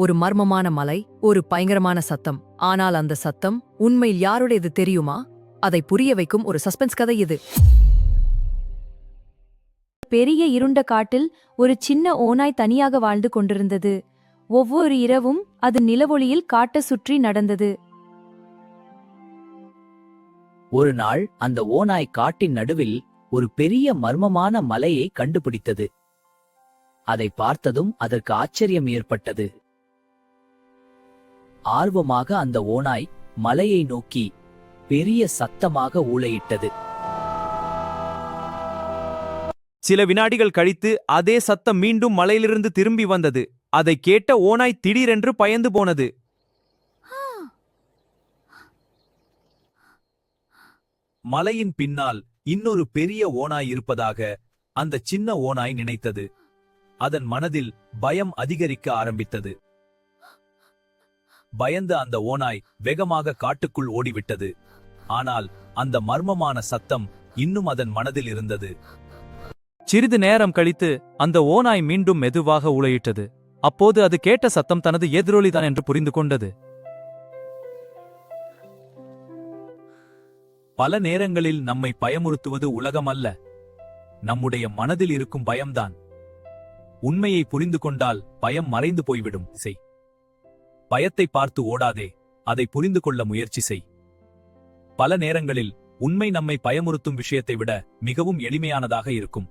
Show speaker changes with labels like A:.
A: ஒரு மர்மமான மலை, ஒரு பயங்கரமான சத்தம். ஆனால் அந்த சத்தம் உண்மையில் யாருடையது தெரியுமா? அதை புரிய வைக்கும் ஒரு சஸ்பென்ஸ் கதை இது.
B: பெரிய இருண்ட காட்டில் ஒரு சின்ன ஓநாய் தனியாக வாழ்ந்து கொண்டிருந்தது. ஒவ்வொரு இரவும் அது நிலவொளியில் காட்ட சுற்றி நடந்தது.
C: ஒரு நாள் அந்த ஓநாய் காட்டின் நடுவில் ஒரு பெரிய மர்மமான மலையை கண்டுபிடித்தது. அதை பார்த்ததும் அதற்கு ஆச்சரியம் ஏற்பட்டது. ஆர்வமாக அந்த ஓநாய் மலையை நோக்கி பெரிய சத்தமாக ஊளையிட்டது.
D: சில வினாடிகள் கழித்து அதே சத்தம் மீண்டும் மலையிலிருந்து திரும்பி வந்தது. அதை கேட்ட ஓநாய் திடீரென்று பயந்து போனது. மலையின் பின்னால் இன்னொரு பெரிய ஓநாய் இருப்பதாக அந்த சின்ன ஓநாய் நினைத்தது. அதன் மனதில் பயம் அதிகரிக்க ஆரம்பித்தது. பயந்த அந்த ஓநாய் வேகமாக காட்டுக்குள் ஓடிவிட்டது. ஆனால் அந்த மர்மமான சத்தம் இன்னும் அதன் மனதில் இருந்தது. சிறிது நேரம் கழித்து அந்த ஓநாய் மீண்டும் மெதுவாக ஊளையிட்டது. அப்போது அது கேட்ட சத்தம் தனது எதிரொலிதான் என்று புரிந்து கொண்டது. பல நேரங்களில் நம்மை பயமுறுத்துவது உலகம் அல்ல, நம்முடைய மனதில் இருக்கும் பயம்தான். உண்மையை புரிந்து கொண்டால் பயம் மறைந்து போய்விடும். பயத்தை பார்த்து ஓடாதே, அதை புரிந்து கொள்ள முயற்சி செய். பல நேரங்களில் உண்மை நம்மை பயமுறுத்தும் விஷயத்தை விட மிகவும் எளிமையானதாக இருக்கும்.